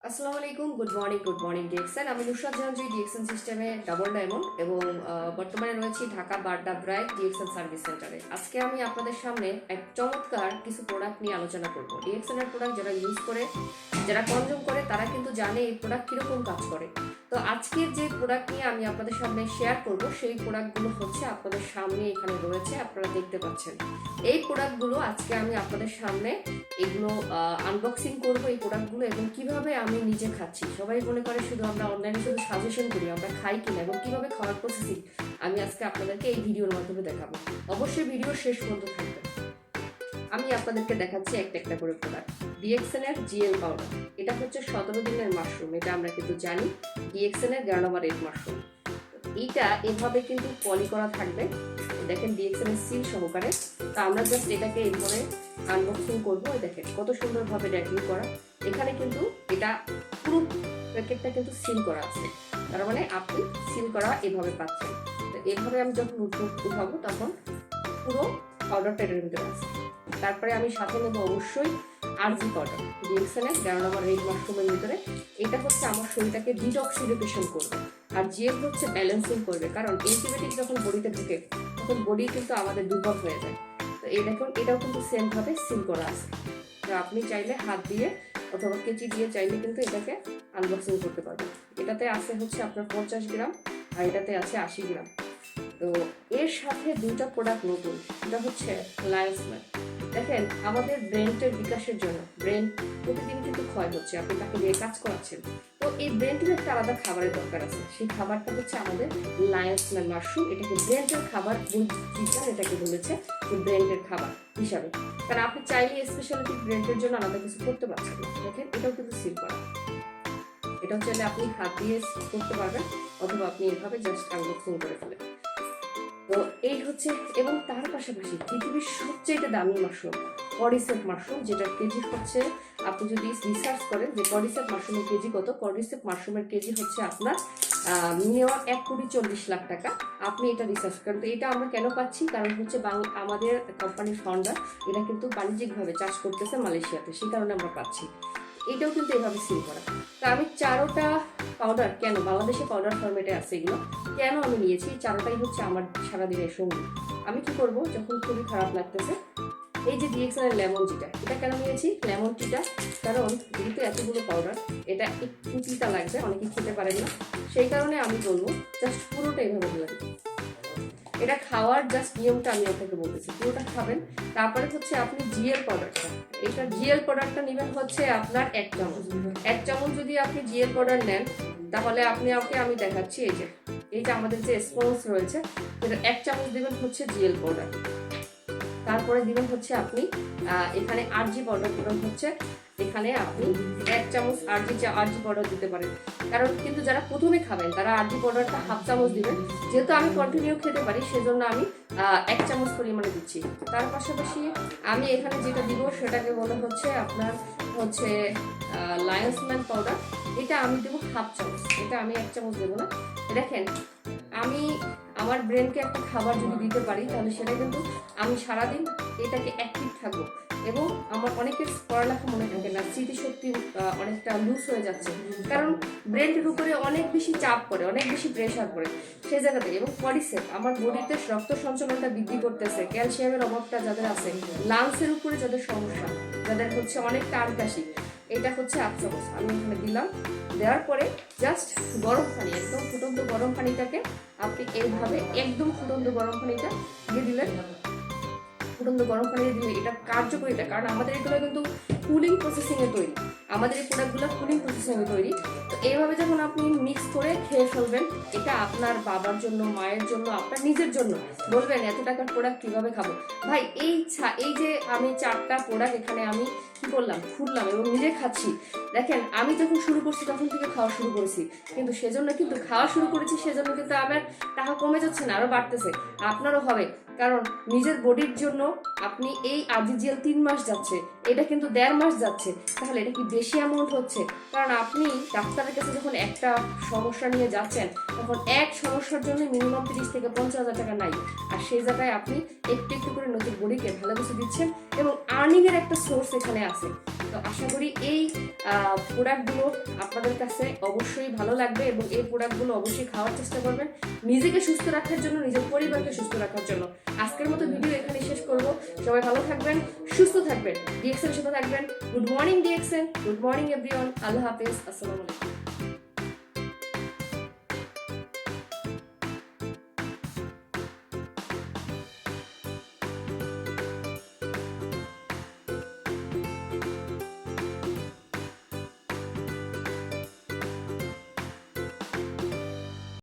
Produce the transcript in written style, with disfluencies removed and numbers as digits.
আসসালামু আলাইকুম, good morning DXN. আমি নুসরাত জাহান ডিএক্সএন সিস্টেমে ডাবল ডায়মন্ড এবং বর্তমানে রয়েছি Dhaka Badda bright DXN service সেন্টারে। আজকে আমি আপনাদের সামনে এক চমৎকার কিছু প্রোডাক্ট নিয়ে আলোচনা করব। ডিএক্সএন এর প্রোডাক্ট যারা ইউজ করে, যারা কনজিউম করে, তারা কিন্তু জানে এই প্রোডাক্ট কিরকম কাজ করে। তো আজকের যে প্রোডাক্ট নিয়ে আমি আপনাদের সামনে শেয়ার করব, সেই প্রোডাক্টগুলো হচ্ছে আপনাদের সামনে এখানে রয়েছে, আপনারা দেখতে পাচ্ছেন। এই প্রোডাক্টগুলো আজকে আমি আপনাদের সামনে এগুলো আনবক্সিং করব, এই প্রোডাক্টগুলো, এবং কিভাবে আমি নিজে খাচ্ছি। সবাই মনে করে শুধু আমরা অনলাইনে শুধু সাজেশন করি, আমরা খাই কিনা এবং কিভাবে খাওয়ার প্রসেসিং আমি আজকে আপনাদেরকে এই ভিডিওর মাধ্যমে দেখাবো। অবশ্যই ভিডিও শেষ পর্যন্ত থাকবে। আমি আপনাদেরকে দেখাচ্ছি একটা একটা করে প্রোডাক্ট। ডিএক্সএন এর জিএল পাউডার, এটা হচ্ছে 17 দিনের মাশরুম, এটা আমরা কিন্তু জানি। ডিএক্সএন এর গ্রানোমা রেড মাশরুম, এইটা এভাবে কিন্তু পলি করা থাকবে, দেখেন ডিএক্সএন এর সিল সহকারে। তো আমরা জাস্ট এটাকে এইভাবে আনবক্সিং করবো। দেখেন কত সুন্দরভাবে র্যাপিং করা। এখানে কিন্তু এটা পুরো প্যাকেটটা কিন্তু সিল করা আছে, তার মানে আপনি সিল করা এভাবে পাচ্ছেন। তো এভাবে আমি যখন উঠাবো তখন পুরো পাউডারটা এটার ভিতরে আছে। তারপরে আমি সাথে নেবো অবশ্যই আরজি পাউডার, ডিএক্সএন এর গ্রানোমা রেড মাশরুমের ভিতরে। এটা হচ্ছে আমার শরীরটাকে ডিটক্সিফিকেশন করবে, আর জিএল হচ্ছে ব্যালেন্সিং করবে। কারণ অ্যান্টিবায়োটিক যখন বডিতে ঢুকে তখন বডি কিন্তু আমাদের দুর্বল হয়ে যায়। তো এই দেখুন, এটাও কিন্তু সেম ভাবে সিল করা আছে। তো আপনি চাইলে হাত দিয়ে অথবা কেচি দিয়ে চাইলে কিন্তু এটাকে আনবক্সিং করতে পারবেন। এটাতে আছে হচ্ছে আপনার 50 গ্রাম, আর এটাতে আছে 80 গ্রাম। তো এর সাথে দুইটা প্রোডাক্ট নতুন, এটা হচ্ছে লায়ন্স ম্যান। দেখেন আমাদের ব্রেনটের বিকাশের জন্য, ব্রেন প্রতিদিন কিন্তু ক্ষয় হচ্ছে, আপনি তাকে দিয়ে কাজ করাচ্ছেন। তো এই ব্রেনটির একটা আলাদা খাবারের দরকার আছে, সেই খাবারটা হচ্ছে আমাদের লায়ন্স ম্যান মাশরুম। এটাকে ব্রেনটের খাবার বিজ্ঞান এটাকে বলেছে যে ব্রেনটের খাবার হিসাবে। কারণ আপনি চাইলে স্পেশালিটি ব্রেনটের জন্য আলাদা কিছু করতে পারছেন না। দেখেন এটাও কিন্তু সিল করা, এটাও চাইলে আপনি হাত দিয়ে করতে পারবেন, অথবা আপনি এভাবে জাস্ট আনবক্সিং করে ফেলেন। তো এই হচ্ছে, এবং তার পাশাপাশি পৃথিবীর সবচেয়ে দামি মাশরুম কর্ডিসেপ মাশরুম, যেটার কেজি হচ্ছে, আপনি যদি রিসার্চ করেন যে কর্ডিসেপ মাশরুমের কেজি কত, কর্ডিসেপ মাশরুমের কেজি হচ্ছে আপনার মিনিমাম 1,40,00,000 টাকা। আপনি এটা রিসার্চ করেন। তো এটা আমরা কেন পাচ্ছি, কারণ হচ্ছে আমাদের কোম্পানির ফাউন্ডার এরা কিন্তু বাণিজ্যিকভাবে চাষ করতেছে মালয়েশিয়াতে, সেই কারণে আমরা পাচ্ছি। এটাও কিন্তু এভাবে সিল করা। তো আমি চারোটা পাউডার, কেন বাংলাদেশে পাউডার ফরম্যাটে আছে এগুলো, কেন আমি নিয়েছি, চারোটাই হচ্ছে আমার সারাদিনের সঙ্গী। আমি কি করব যখন খুবই খারাপ লাগতেছে, এই যে ডিএক্সএন এর লেমন টিটা, এটা কেন নিয়েছি লেমন টিটা, কারণ যেহেতু এতগুলো পাউডার এটা একটু তিতা লাগবে, অনেকে খেতে পারেন না, সেই কারণে আমি বলবো জাস্ট পুরোটা এইভাবে দিলাম। এটা খাওয়ার জাস্ট নিয়মটা আমি আপনাকে বলতেছি, পুরোটা খাবেন। তারপরে হচ্ছে আপনি জিএল পাউডারটা, এটা জিএল পাউডারটা নেবেন হচ্ছে আপনার 1 চামচ। 1 চামচ যদি আপনি জিএল পাউডার নেন, তাহলে আপনি আমি দেখাচ্ছি, এই যে আমাদের যে স্পঞ্জ রয়েছে, এটা 1 চামচ দিবেন হচ্ছে জিএল পাউডার। তারপরে দিবেন হচ্ছে আপনি এখানে আরজি পাউডার দিবেন হচ্ছে, এখানে আপনি 1 চামচ আরজি পাউডার দিতে পারেন। কারণ কিন্তু যারা প্রথমে খাবেন তারা আরজি পাউডারটা হাফ চামচ দিবেন। যেহেতু আমি কন্টিনিউ খেতে পারি, সেজন্য আমি 1 চামচ পরিমাণে দিচ্ছি। তার পাশাপাশি আমি এখানে যেটা দিব সেটাকে বলা হচ্ছে আপনার হচ্ছে লায়ন্স ম্যান পাউডার, এটা আমি দেবো হাফ চামচ, এটা আমি 1 চামচ দেবো না। দেখেন আমি আমার ব্রেনকে একটা খাবার যদি দিতে পারি, তাহলে সেটা কিন্তু আমি সারাদিন এটাকে অ্যাক্টিভ থাকবো। এবং আমার অনেকের পড়ালেখা মনে থাকে না, স্মৃতিশক্তি অনেকটা লুজ হয়ে যাচ্ছে, কারণ ব্রেনের উপরে অনেক বেশি চাপ পড়ে, অনেক বেশি প্রেশার পড়ে সেই জায়গাতে। এবং কর্ডিসেপ আমার বডিতে রক্ত সঞ্চালনটা বৃদ্ধি করতেছে, ক্যালসিয়ামের অভাবটা যাদের আছে, লাংসের উপরে যাদের সমস্যা, যাদের হচ্ছে অনেক টান কাশি, এটা হচ্ছে 8 চামচ আমি এখানে দিলাম। দেওয়ার পরে জাস্ট গরম পানি, একদম ফুটন্ত গরম পানিটাকে আপনি এইভাবে একদম ফুটন্ত গরম পানিটা দিয়ে দিলেন। ফুটন্ত গরম পানি দিলে এটা কার্যকরিতা, কারণ আমাদের এগুলো কিন্তু কুলিং প্রসেসিংয়ে তৈরি, আমাদের এই প্রোডাক্টগুলো কুলিং প্রসেসিংয়ে তৈরি। তো এইভাবে যখন আপনি মিক্স করে খেয়ে ফেলবেন, এটা আপনার বাবার জন্য, মায়ের জন্য, আপনার নিজের জন্য, বলবেন এত টাকার প্রোডাক্ট কিভাবে খাবো ভাই। এই যে আমি 4টা প্রোডাক্ট এখানে আমি কি করলাম, খুললাম এবং নিজে খাচ্ছি। দেখেন আমি যখন শুরু করছি তখন থেকে খাওয়া শুরু করেছি, কিন্তু সেজন্য কিন্তু খাওয়া শুরু করেছি, সেজন্য কিন্তু আমার টাকা কমে যাচ্ছে না, আরো বাড়তেছে। আপনারও হবে, কারণ নিজের বডির জন্য আপনি এই আরজিজিএল 3 মাস যাচ্ছে, এটা কিন্তু 1.5 মাস যাচ্ছে, তাহলে এটা কি বেশি অ্যামাউন্ট হচ্ছে? কারণ আপনি ডাক্তারের কাছে যখন একটা সমস্যা নিয়ে যাচ্ছেন, তখন এক সমস্যার জন্য মিনিমাম 30 থেকে 50,000 টাকা নাই, আর সেই জায়গায় আপনি একটু একটু করে নতুন বডিকে ভালো কিছু দিচ্ছেন এবং আর্নিং এর একটা সোর্স এখানে আছে। তো তো আশা করি এই প্রোডাক্টগুলো আপনাদের কাছে অবশ্যই ভালো লাগবে এবং এই প্রোডাক্টগুলো অবশ্যই খাওয়ার চেষ্টা করবেন নিজেকে সুস্থ রাখার জন্য, নিজের পরিবারকে সুস্থ রাখার জন্য। আজকের মতো ভিডিও এখানে শেষ করব। সবাই ভালো থাকবেন, সুস্থ থাকবেন, ডিএক্সএন সাথে থাকবেন। Good morning DXN, good morning everyone, আল্লাহ হাফেজ, আসসালামু আলাইকুম।